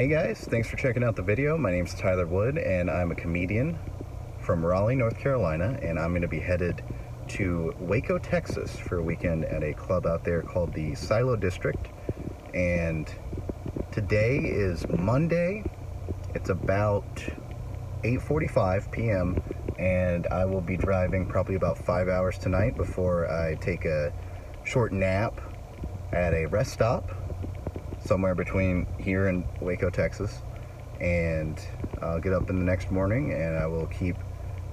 Hey guys, thanks for checking out the video. My name's Tyler Wood and I'm a comedian from Raleigh, North Carolina, and I'm going to be headed to Waco, Texas for a weekend at a club out there called the Silo District. And today is Monday. It's about 8:45 p.m. and I will be driving probably about 5 hours tonight before I take a short nap at a rest stop somewhere between here and Waco, Texas, and I'll get up in the next morning and I will keep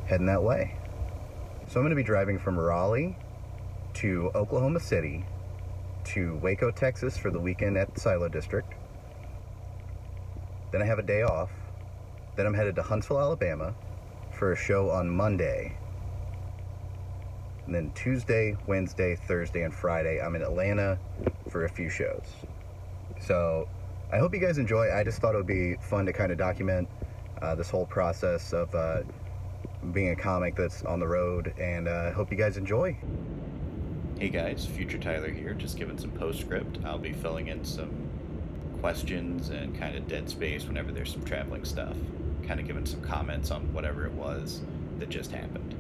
heading that way. So I'm going to be driving from Raleigh to Oklahoma City to Waco, Texas for the weekend at the Silo District. Then I have a day off. Then I'm headed to Huntsville, Alabama for a show on Monday. And then Tuesday, Wednesday, Thursday, and Friday I'm in Atlanta for a few shows. So I hope you guys enjoy. I just thought it would be fun to kind of document this whole process of being a comic that's on the road, and I hope you guys enjoy. Hey guys, Future Tyler here, just giving some postscript. I'll be filling in some questions and kind of dead space whenever there's some traveling stuff. Kind of giving some comments on whatever it was that just happened.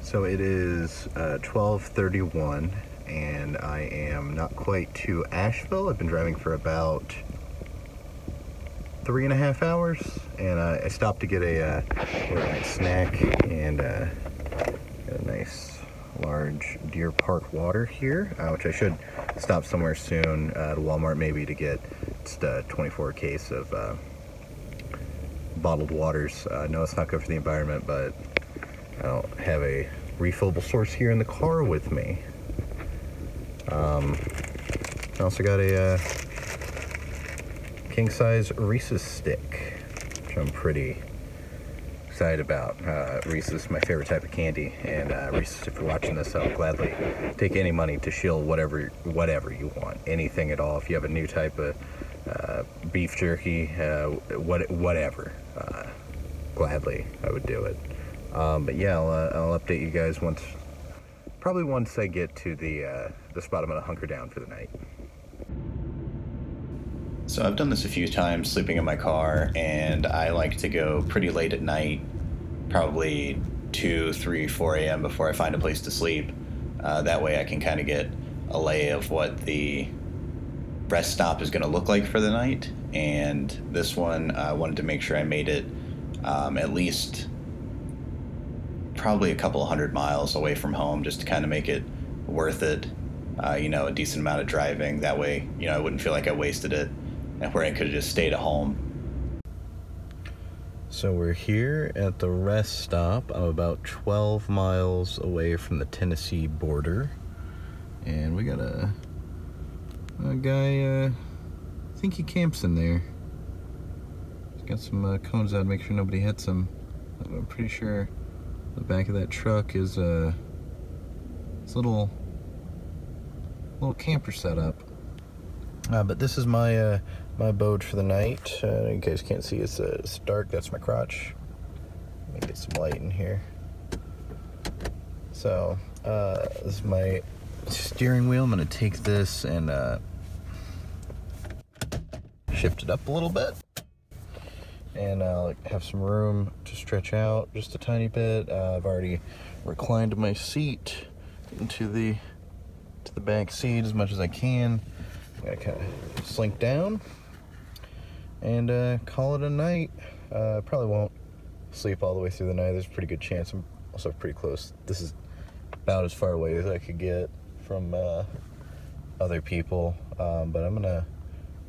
So it is 12:31 and I am not quite to Asheville. I've been driving for about 3.5 hours, and I stopped to get a nice snack and got a nice large Deer Park water here, which I should stop somewhere soon at Walmart maybe to get just a 24 case of bottled waters. No, it's not good for the environment, but I don't have a refillable source here in the car with me. I also got a king-size Reese's stick, which I'm pretty excited about. Reese's is my favorite type of candy, and Reese's, if you're watching this, I'll gladly take any money to shill whatever you want, anything at all. If you have a new type of beef jerky, whatever, gladly I would do it. But yeah, I'll update you guys probably once I get to the spot I'm gonna hunker down for the night. So I've done this a few times, sleeping in my car, and I like to go pretty late at night, probably 2, 3, 4 a.m. before I find a place to sleep. That way I can kind of get a lay of what the rest stop is going to look like for the night. And this one, I wanted to make sure I made it at least probably a couple 100 miles away from home, just to kind of make it worth it. A decent amount of driving. That way, I wouldn't feel like I wasted it, and where I could have just stayed at home. So we're here at the rest stop. I'm about 12 miles away from the Tennessee border, and we got a guy, I think he camps in there. He's got some cones out to make sure nobody hits him. I'm pretty sure the back of that truck is this little camper setup. But this is my my abode for the night. You guys can't see, it's dark. That's my crotch. Let me get some light in here. So this is my steering wheel. I'm gonna take this and shift it up a little bit, and I'll have some room to stretch out just a tiny bit. I've already reclined my seat into the back seat as much as I can. I'm gonna kind of slink down and call it a night. Probably won't sleep all the way through the night. There's a pretty good chance. I'm also pretty close. This is about as far away as I could get from other people, but I'm gonna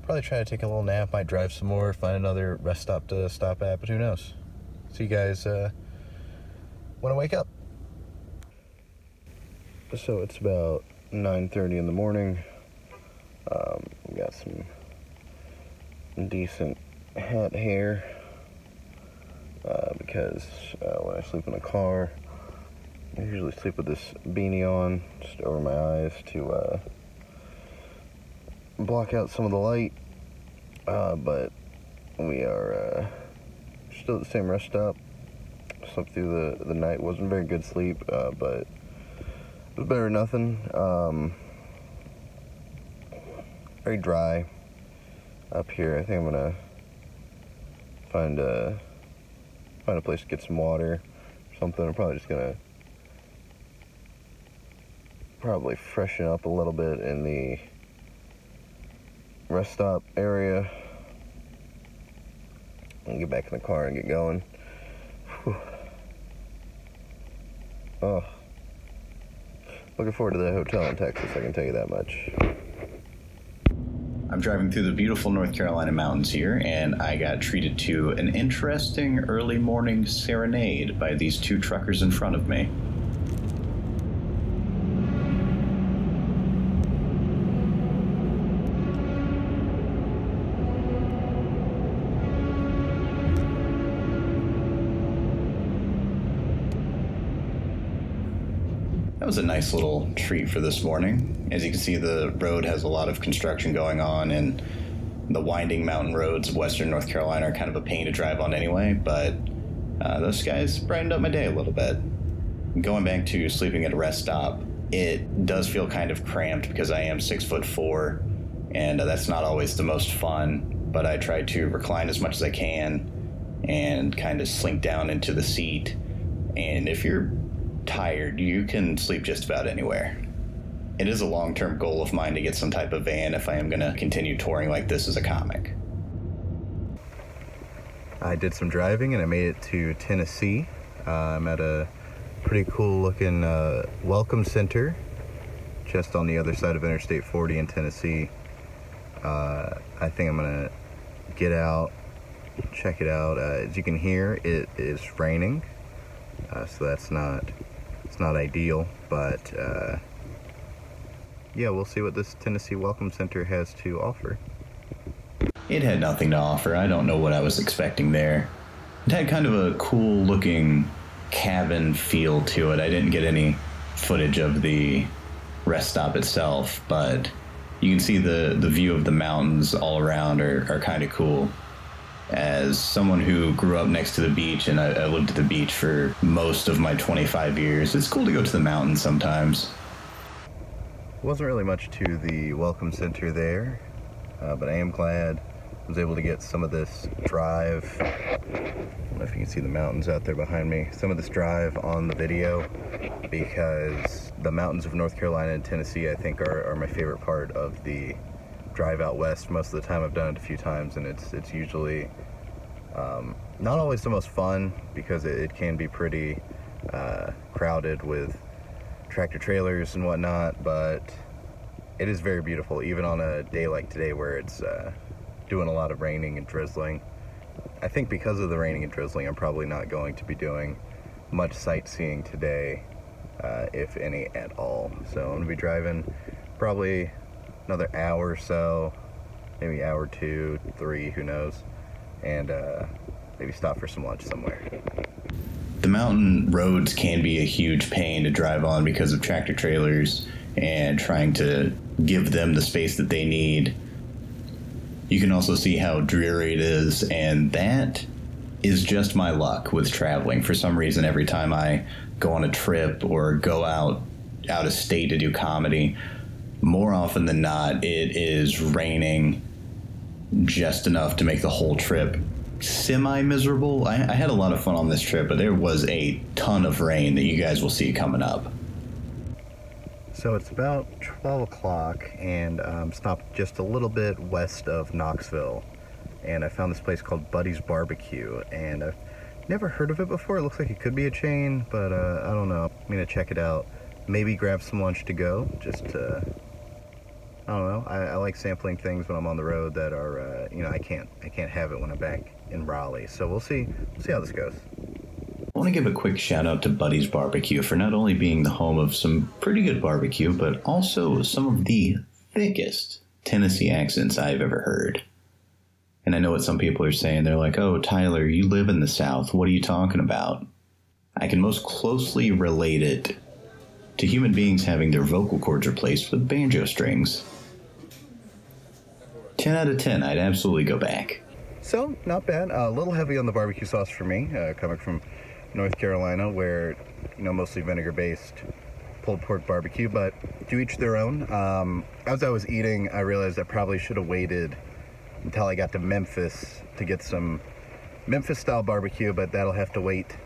probably try to take a little nap. Might drive some more, find another rest stop to stop at, but who knows. See you guys when I wake up. So it's about 9:30 in the morning. We got some decent hat hair because when I sleep in the car, I usually sleep with this beanie on just over my eyes to block out some of the light. But we are still at the same rest stop. Slept through the night. Wasn't very good sleep, but it was better than nothing. Very dry. up here. I think I'm gonna find a place to get some water or something. I'm probably just gonna freshen up a little bit in the rest stop area and get back in the car and get going. Whew. Oh, looking forward to the hotel in Texas, I can tell you that much. I'm driving through the beautiful North Carolina mountains here, and I got treated to an interesting early morning serenade by these two truckers in front of me. That was a nice little treat for this morning. As you can see, the road has a lot of construction going on, and the winding mountain roads of western North Carolina are kind of a pain to drive on anyway, but those guys brightened up my day a little bit. Going back to sleeping at a rest stop, it does feel kind of cramped because I am 6'4", and that's not always the most fun, but I try to recline as much as I can and kind of slink down into the seat. And if you're tired, you can sleep just about anywhere. It is a long-term goal of mine to get some type of van if I am going to continue touring like this as a comic. I did some driving and I made it to Tennessee. I'm at a pretty cool looking welcome center just on the other side of Interstate 40 in Tennessee. I think I'm going to get out, check it out. As you can hear, it is raining, so it's not ideal, but yeah, we'll see what this Tennessee Welcome Center has to offer. It had nothing to offer. I don't know what I was expecting there. It had kind of a cool looking cabin feel to it. I didn't get any footage of the rest stop itself, but you can see the view of the mountains all around are kind of cool. As someone who grew up next to the beach, and I lived at the beach for most of my 25 years, it's cool to go to the mountains sometimes. Wasn't really much to the welcome center there, but I am glad I was able to get some of this drive. I don't know if you can see the mountains out there behind me. Some of this drive on the video, because the mountains of North Carolina and Tennessee, I think, are my favorite part of the drive out west. Most of the time I've done it a few times, and it's usually not always the most fun because it can be pretty crowded with tractor trailers and whatnot, but it is very beautiful even on a day like today where it's doing a lot of raining and drizzling. I think because of the raining and drizzling, I'm probably not going to be doing much sightseeing today, if any at all. So I'm going to be driving probably another hour or so, maybe hour 2, 3, who knows, and maybe stop for some lunch somewhere. The mountain roads can be a huge pain to drive on because of tractor trailers and trying to give them the space that they need. You can also see how dreary it is, and that is just my luck with traveling. For some reason, every time I go on a trip or go out of state to do comedy, more often than not, it is raining just enough to make the whole trip semi-miserable. I had a lot of fun on this trip, but there was a ton of rain that you guys will see coming up. So it's about 12 o'clock, and stopped just a little bit west of Knoxville, and I found this place called Buddy's Barbecue, and I've never heard of it before. It looks like it could be a chain, but I don't know. I'm gonna check it out. Maybe grab some lunch to go, just to, I don't know. I like sampling things when I'm on the road that are, you know, I can't have it when I'm back in Raleigh. So we'll see how this goes. I want to give a quick shout out to Buddy's Barbecue for not only being the home of some pretty good barbecue, but also some of the thickest Tennessee accents I've ever heard. And I know what some people are saying. They're like, "Oh, Tyler, you live in the South. What are you talking about?" I can most closely relate it to human beings having their vocal cords replaced with banjo strings. 10 out of 10, I'd absolutely go back. So, not bad. A little heavy on the barbecue sauce for me, coming from North Carolina, where, you know, mostly vinegar-based pulled pork barbecue, but to each their own. As I was eating, I realized I probably should have waited until I got to Memphis to get some Memphis-style barbecue, but that'll have to wait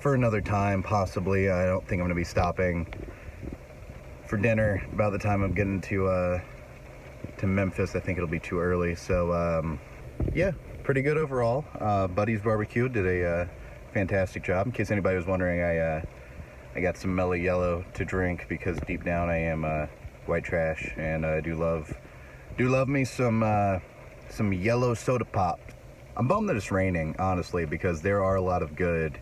for another time, possibly. I don't think I'm going to be stopping for dinner by the time I'm getting to Memphis. I think it'll be too early. So, yeah, pretty good overall. Buddy's Barbecue did a fantastic job. In case anybody was wondering, I got some Mellow Yellow to drink because deep down I am white trash, and I do love me some yellow soda pop. I'm bummed that it's raining, honestly, because there are a lot of good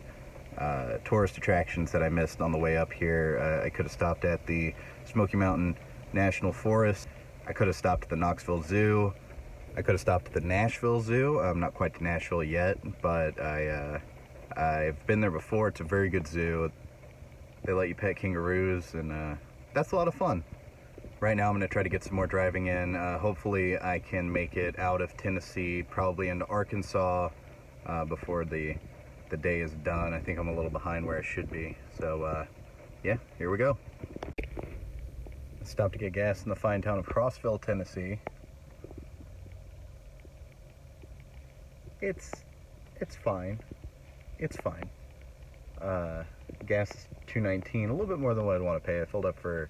tourist attractions that I missed on the way up here. I could have stopped at the Smoky Mountain National Forest. I could have stopped at the Knoxville Zoo. I could have stopped at the Nashville Zoo. I'm not quite to Nashville yet, but I've been there before. It's a very good zoo. They let you pet kangaroos, and that's a lot of fun. Right now I'm going to try to get some more driving in. Hopefully I can make it out of Tennessee, probably into Arkansas, before the day is done. I think I'm a little behind where I should be. So, yeah, here we go. Stopped to get gas in the fine town of Crossville, Tennessee. It's fine. It's fine. Gas is $2.19, a little bit more than what I'd want to pay. I filled up for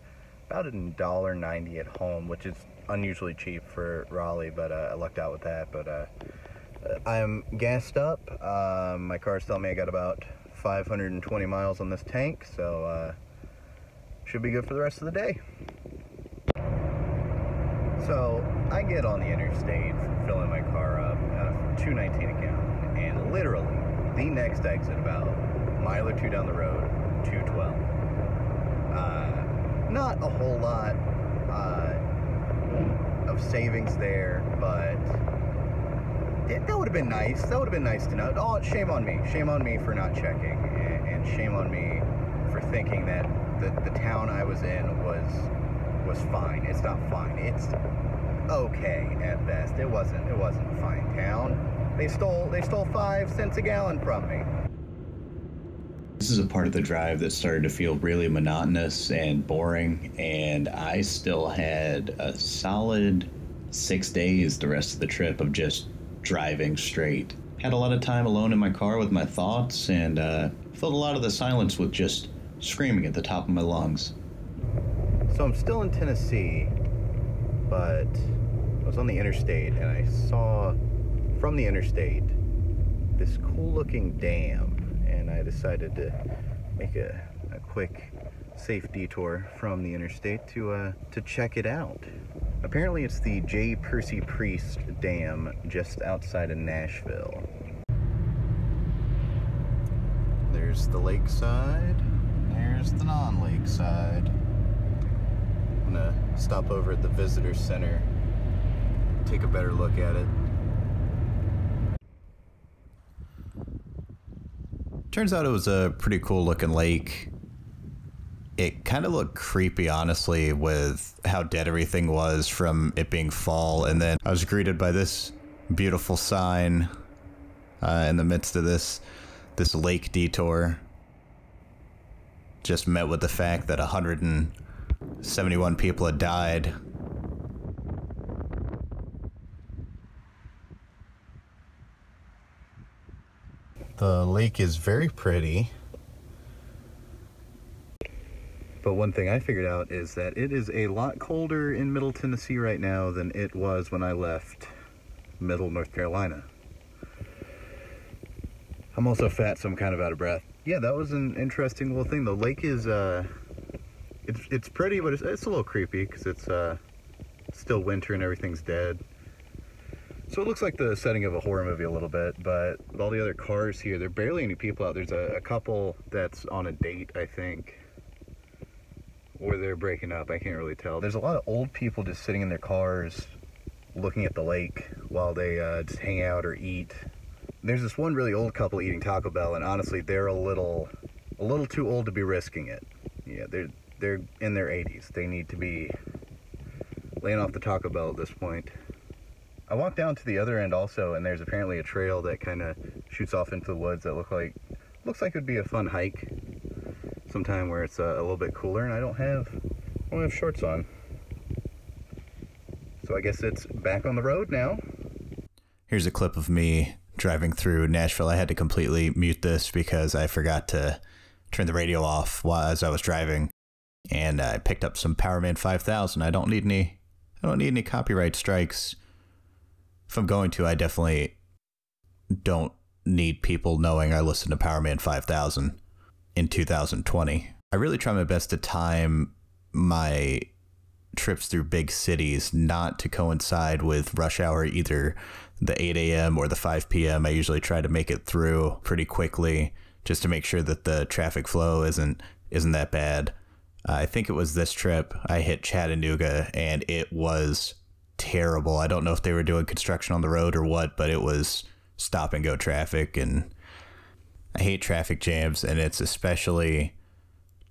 about $1.90 at home, which is unusually cheap for Raleigh, but I lucked out with that. But I'm gassed up. My car's telling me I got about 520 miles on this tank, so should be good for the rest of the day. So I get on the interstate, filling my car up for $2.19 a gallon, and literally the next exit, about a mile or two down the road, $2.12. Not a whole lot of savings there, but that would have been nice. That would have been nice to know. Oh, shame on me. Shame on me for not checking, and shame on me for thinking that the town I was in was fine. It's not fine. It's okay at best. It wasn't a fine town. They stole 5 cents a gallon from me. This is a part of the drive that started to feel really monotonous and boring, and I still had a solid 6 days the rest of the trip of just driving straight. Had a lot of time alone in my car with my thoughts, and filled a lot of the silence with just screaming at the top of my lungs. So I'm still in Tennessee, but I was on the interstate, and I saw from the interstate this cool looking dam, and I decided to make a quick, safe detour from the interstate to check it out. Apparently it's the J. Percy Priest Dam just outside of Nashville. There's the lakeside, there's the non-lake side. I'm gonna stop over at the visitor center, take a better look at it. Turns out it was a pretty cool looking lake. It kind of looked creepy, honestly, with how dead everything was from it being fall. And then I was greeted by this beautiful sign in the midst of this lake detour. Just met with the fact that 171 people had died. The lake is very pretty. But one thing I figured out is that it is a lot colder in Middle Tennessee right now than it was when I left Middle North Carolina. I'm also fat, so I'm kind of out of breath. Yeah, that was an interesting little thing. The lake is, it's pretty, but it's a little creepy because it's still winter and everything's dead. So it looks like the setting of a horror movie a little bit, but with all the other cars here, there are barely any people out. There's a couple that's on a date, I think, or they're breaking up. I can't really tell. There's a lot of old people just sitting in their cars looking at the lake while they just hang out or eat. There's this one really old couple eating Taco Bell, and honestly, they're a little too old to be risking it. Yeah, they're in their 80s. They need to be laying off the Taco Bell at this point. I walked down to the other end also, and there's apparently a trail that kind of shoots off into the woods that looks like it would be a fun hike sometime where it's a little bit cooler, and I don't have shorts on. So I guess it's back on the road now. Here's a clip of me driving through Nashville. I had to completely mute this because I forgot to turn the radio off as I was driving, and I picked up some Powerman 5000. I don't need any copyright strikes. If I'm going to, I definitely don't need people knowing I listen to Powerman 5000 in 2020. I really try my best to time my trips through big cities not to coincide with rush hour, either the 8 a.m. or the 5 p.m. I usually try to make it through pretty quickly just to make sure that the traffic flow isn't that bad. I think it was this trip I hit Chattanooga and it was terrible. I don't know if they were doing construction on the road or what, but it was stop and go traffic, and I hate traffic jams, and it's especially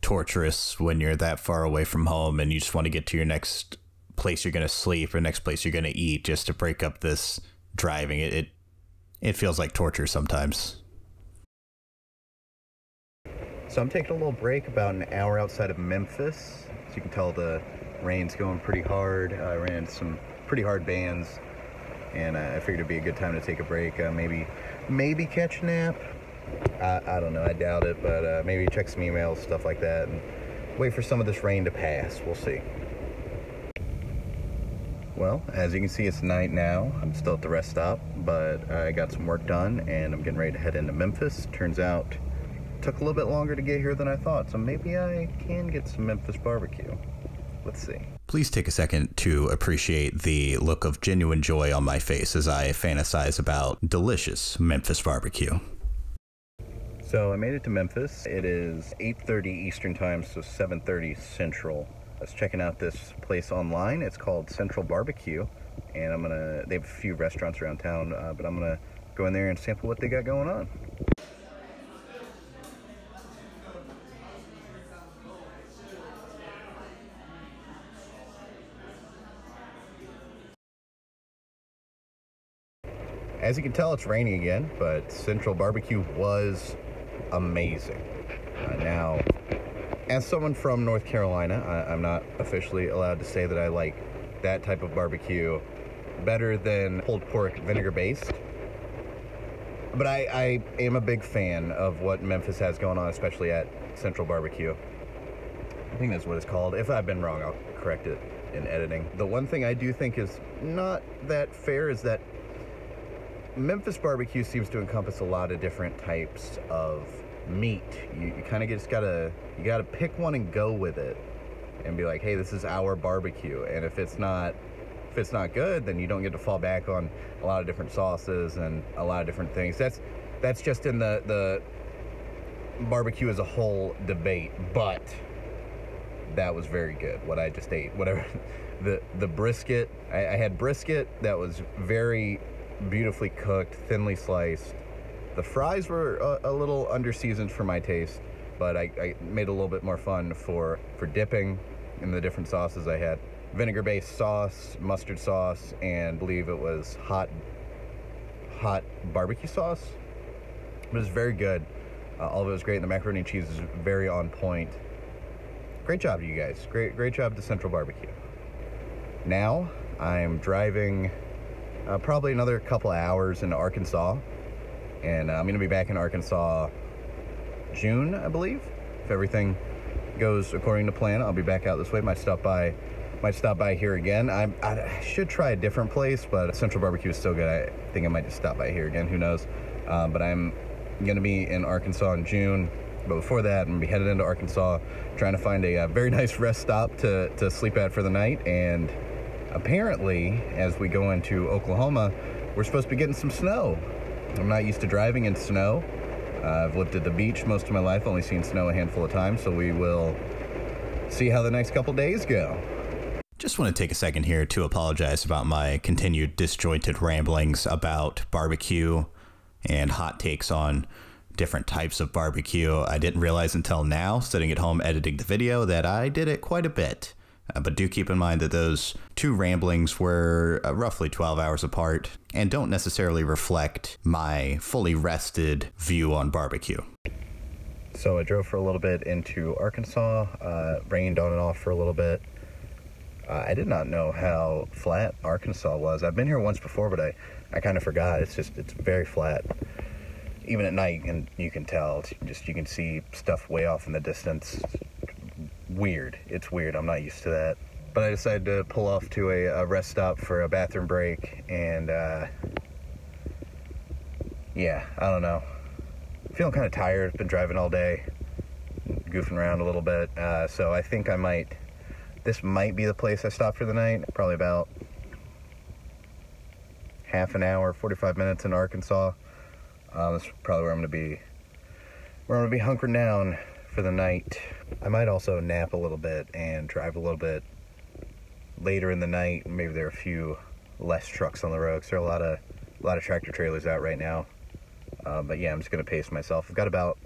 torturous when you're that far away from home and you just want to get to your next place you're going to sleep or next place you're going to eat just to break up this driving. It feels like torture sometimes. So I'm taking a little break about an hour outside of Memphis. As you can tell, the rain's going pretty hard. I ran into some pretty hard bands, and I figured it'd be a good time to take a break. Maybe catch a nap. I don't know, I doubt it, but maybe check some emails, stuff like that, and wait for some of this rain to pass. We'll see. Well, as you can see, it's night now. I'm still at the rest stop, but I got some work done, and I'm getting ready to head into Memphis. Turns out it took a little bit longer to get here than I thought, so maybe I can get some Memphis barbecue. Let's see. Please take a second to appreciate the look of genuine joy on my face as I fantasize about delicious Memphis barbecue. So I made it to Memphis. It is 8:30 Eastern time, so 7:30 Central. I was checking out this place online. It's called Central Barbecue, and they have a few restaurants around town, but I'm gonna go in there and sample what they got going on. As you can tell, it's raining again, but Central Barbecue was amazing. Now, as someone from North Carolina, I'm not officially allowed to say that I like that type of barbecue better than pulled pork vinegar based. But I am a big fan of what Memphis has going on, especially at Central Barbecue. I think that's what it's called. If I've been wrong, I'll correct it in editing. The one thing I do think is not that fair is that Memphis barbecue seems to encompass a lot of different types of meat. You kind of just gotta pick one and go with it and be like, hey, this is our barbecue. And if it's not good, then you don't get to fall back on a lot of different sauces and a lot of different things. That's just in the barbecue as a whole debate, but that was very good. What I just ate, whatever, the brisket, I had brisket that was very beautifully cooked, thinly sliced. The fries were a little under-seasoned for my taste, but I made it a little bit more fun for dipping in the different sauces I had. Vinegar-based sauce, mustard sauce, and I believe it was hot barbecue sauce. It was very good. All of it was great, and the macaroni and cheese is very on point. Great job to you guys. Great job to Central Barbecue. Now, I'm driving probably another couple of hours into Arkansas, and I'm going to be back in Arkansas June, I believe. If everything goes according to plan, I'll be back out this way. Might stop by here again. I should try a different place, but Central Barbecue is so good, I think I might just stop by here again. Who knows? But I'm going to be in Arkansas in June. But before that, I'm going to be headed into Arkansas, trying to find a very nice rest stop to sleep at for the night. And apparently, as we go into Oklahoma, we're supposed to be getting some snow. I'm not used to driving in snow. I've lived at the beach most of my life, only seen snow a handful of times, so we will see how the next couple days go. Just want to take a second here to apologize about my continued disjointed ramblings about barbecue and hot takes on different types of barbecue. I didn't realize until now, sitting at home editing the video, that I did it quite a bit. But do keep in mind that those two ramblings were roughly 12 hours apart and don't necessarily reflect my fully rested view on barbecue. So I drove for a little bit into Arkansas, rained on and off for a little bit. I did not know how flat Arkansas was. I've been here once before, but I kind of forgot. It's very flat. Even at night, and you can tell. You can see stuff way off in the distance. Weird. It's weird. I'm not used to that. But I decided to pull off to a rest stop for a bathroom break, and yeah, I don't know. Feeling kind of tired. Been driving all day, goofing around a little bit. So I think this might be the place I stop for the night. Probably about half an hour, 45 minutes in Arkansas. That's probably where I'm gonna be. Where I'm gonna be hunkering down for the night. I might also nap a little bit and drive a little bit later in the night. Maybe there are a few less trucks on the road, 'cause there are a lot of tractor trailers out right now. But yeah, I'm just gonna pace myself. I've got about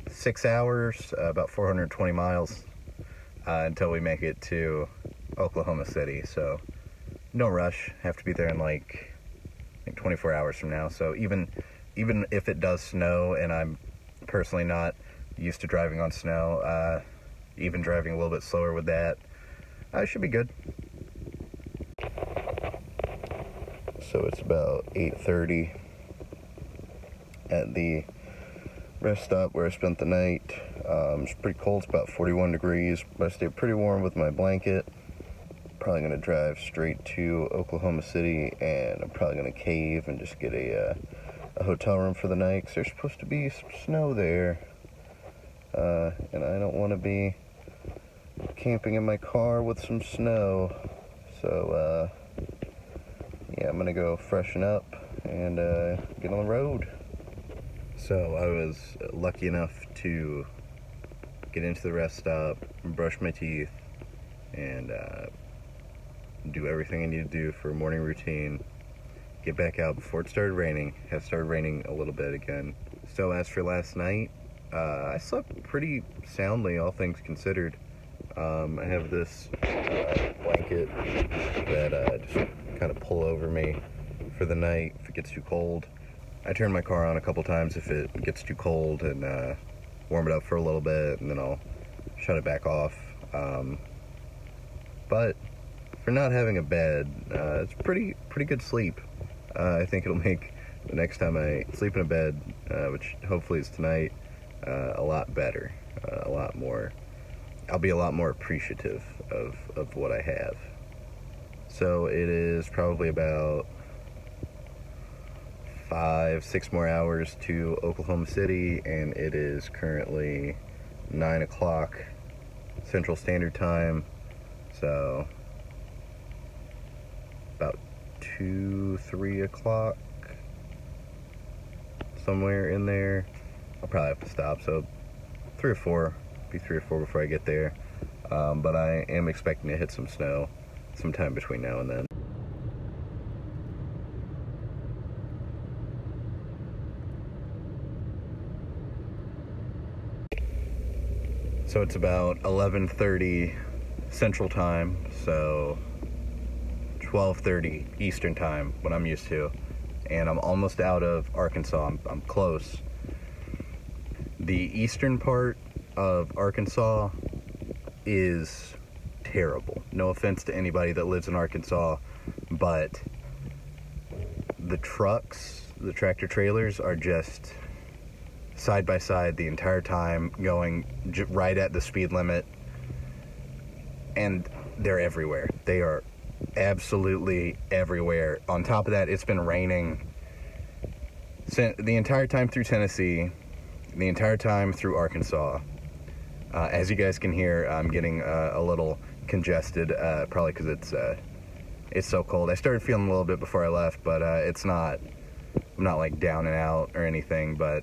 6 hours, about 420 miles until we make it to Oklahoma City. So no rush. Have to be there in I think 24 hours from now. So even if it does snow, and I'm personally not used to driving on snow, even driving a little bit slower with that, I should be good. So it's about 8:30 at the rest stop where I spent the night. It's pretty cold. It's about 41 degrees, but I stayed pretty warm with my blanket. Probably going to drive straight to Oklahoma City, and I'm probably going to cave and just get a hotel room for the night, because there's supposed to be some snow there, and I don't want to be camping in my car with some snow. So yeah, I'm gonna go freshen up and get on the road. So I was lucky enough to get into the rest stop, brush my teeth, and do everything I need to do for a morning routine. Get back out before it started raining. It has started raining a little bit again. So as for last night, I slept pretty soundly, all things considered. I have this blanket that just kind of pull over me for the night if it gets too cold. I turn my car on a couple times if it gets too cold, and warm it up for a little bit, and then I'll shut it back off. But for not having a bed, it's pretty good sleep. I think it'll make the next time I sleep in a bed, which hopefully is tonight, a lot better, a lot more. I'll be a lot more appreciative of what I have. So it is probably about 5-6 more hours to Oklahoma City, and it is currently 9 o'clock Central Standard Time. So about 2-3 o'clock, somewhere in there. I'll probably have to stop, so 3 or 4. Be 3 or 4 before I get there. But I am expecting to hit some snow sometime between now and then. So it's about 11:30 Central Time, so 12:30 Eastern Time, what I'm used to. And I'm almost out of Arkansas. I'm close. The eastern part of Arkansas is terrible. No offense to anybody that lives in Arkansas, but the trucks, the tractor trailers are just side by side the entire time, going right at the speed limit, and they're everywhere. They are absolutely everywhere. On top of that, it's been raining the entire time through Tennessee, the entire time through Arkansas. As you guys can hear, I'm getting a little congested, probably because it's so cold. I started feeling a little bit before I left, but I'm not like down and out or anything, but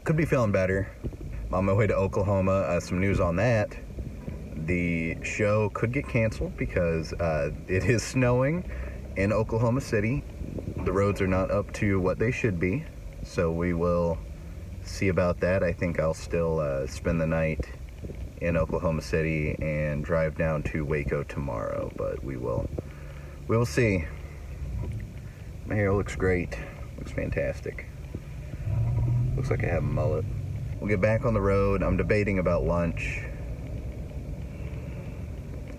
could be feeling better. I'm on my way to Oklahoma. Some news on that. The show could get canceled because it is snowing in Oklahoma City. The roads are not up to what they should be, so we will see about that. I think I'll still spend the night in Oklahoma City and drive down to Waco tomorrow, but we will see. My hair looks great. Looks fantastic. Looks like I have a mullet. We'll get back on the road. I'm debating about lunch,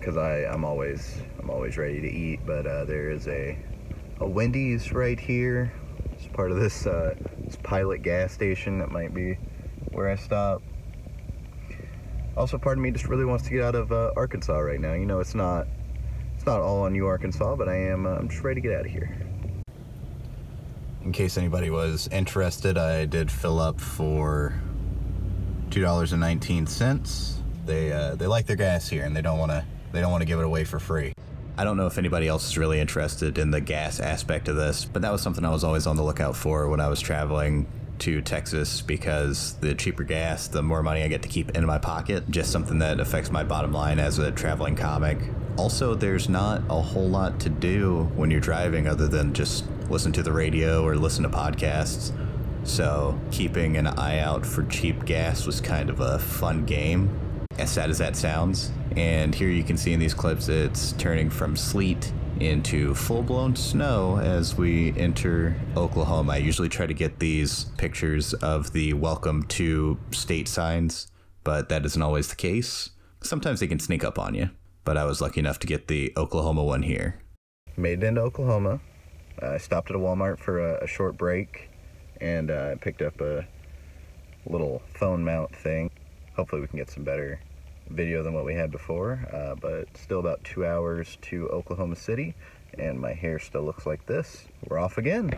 because I'm always ready to eat. But there is a Wendy's right here. It's part of this Pilot gas station. That might be where I stop. Also, part of me just really wants to get out of Arkansas right now. You know, it's not all on you, Arkansas, but I'm just ready to get out of here. In case anybody was interested, I did fill up for $2.19. They like their gas here, and they don't want to give it away for free. I don't know if anybody else is really interested in the gas aspect of this, but that was something I was always on the lookout for when I was traveling to Texas, because the cheaper gas, the more money I get to keep in my pocket. Just something that affects my bottom line as a traveling comic. Also, there's not a whole lot to do when you're driving other than just listen to the radio or listen to podcasts. So keeping an eye out for cheap gas was kind of a fun game, as sad as that sounds. And here you can see in these clips it's turning from sleet into full-blown snow as we enter Oklahoma. I usually try to get these pictures of the welcome to state signs, but that isn't always the case. Sometimes they can sneak up on you, but I was lucky enough to get the Oklahoma one here. Made it into Oklahoma. I stopped at a Walmart for a short break, and I picked up a little phone mount thing. Hopefully we can get some better video than what we had before, but still about 2 hours to Oklahoma City, and my hair still looks like this. We're off again.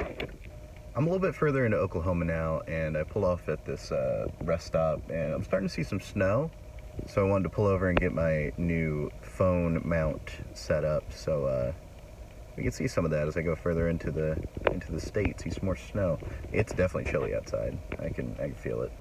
I'm a little bit further into Oklahoma now, and I pull off at this rest stop, and I'm starting to see some snow, so I wanted to pull over and get my new phone mount set up, so we can see some of that as I go further into the state, see some more snow. It's definitely chilly outside. I can feel it.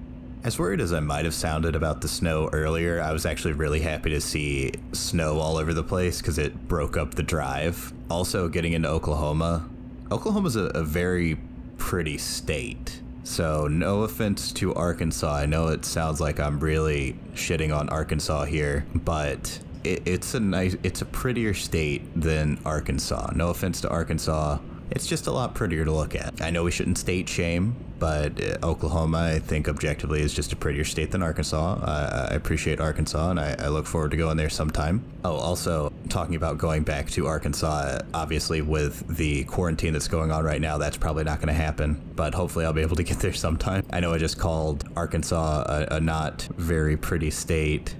As worried as I might have sounded about the snow earlier, I was actually really happy to see snow all over the place because it broke up the drive. Also, getting into Oklahoma. Oklahoma's a very pretty state. So no offense to Arkansas. I know it sounds like I'm really shitting on Arkansas here, but it's a prettier state than Arkansas. No offense to Arkansas. It's just a lot prettier to look at. I know we shouldn't state shame, but Oklahoma, I think objectively, is just a prettier state than Arkansas. I appreciate Arkansas, and I look forward to going there sometime. Oh, also, talking about going back to Arkansas, obviously with the quarantine that's going on right now, that's probably not going to happen, but hopefully I'll be able to get there sometime. I know I just called Arkansas a not very pretty state.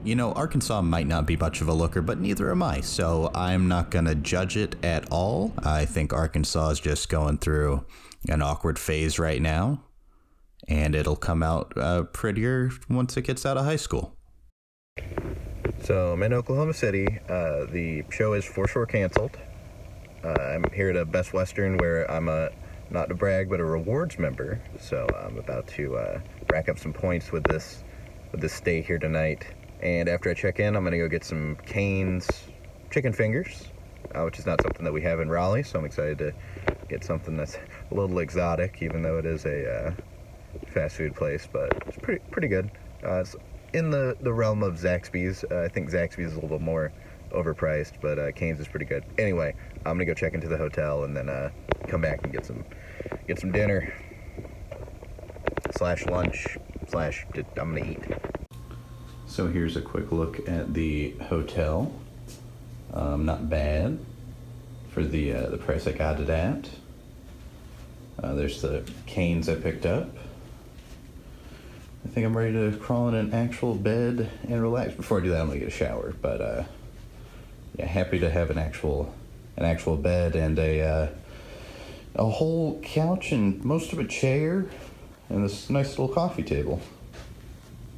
You know, Arkansas might not be much of a looker, but neither am I, so I'm not going to judge it at all. I think Arkansas is just going through an awkward phase right now, and it'll come out prettier once it gets out of high school. So I'm in Oklahoma City. The show is for sure canceled. I'm here at a Best Western where I'm not to brag, but a rewards member, so I'm about to rack up some points with this stay here tonight. And after I check in, I'm going to go get some Cane's chicken fingers, which is not something that we have in Raleigh, so I'm excited to get something that's a little exotic, even though it is a fast food place, but it's pretty good. It's in the realm of Zaxby's. I think Zaxby's is a little more overpriced, but Cane's is pretty good. Anyway, I'm going to go check into the hotel and then come back and get some dinner / lunch / I'm going to eat. So here's a quick look at the hotel. Not bad for the price I got it at. There's the Cane's I picked up. I think I'm ready to crawl in an actual bed and relax. Before I do that, I'm gonna get a shower. But yeah, happy to have an actual bed and a whole couch and most of a chair and this nice little coffee table.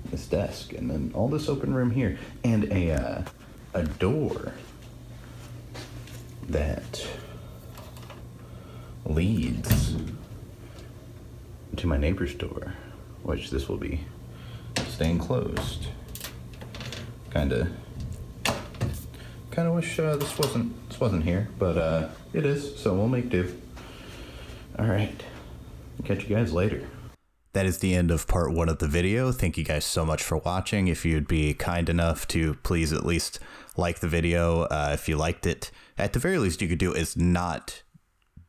This desk, and then all this open room here, and a door that leads to my neighbor's door, which this will be staying closed. Kinda wish this wasn't here, but it is, so we'll make do. All right, catch you guys later. That is the end of part 1 of the video. Thank you guys so much for watching. If you'd be kind enough to please at least like the video if you liked it. At the very least you could do is not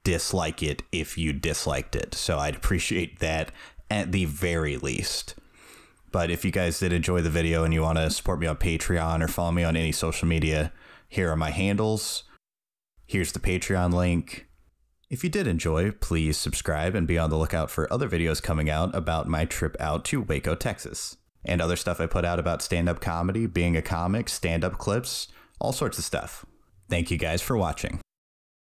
dislike it if you disliked it. So I'd appreciate that at the very least. But if you guys did enjoy the video and you want to support me on Patreon or follow me on any social media, here are my handles. Here's the Patreon link. If you did enjoy, please subscribe and be on the lookout for other videos coming out about my trip out to Waco, Texas. And other stuff I put out about stand-up comedy, being a comic, stand-up clips, all sorts of stuff. Thank you guys for watching.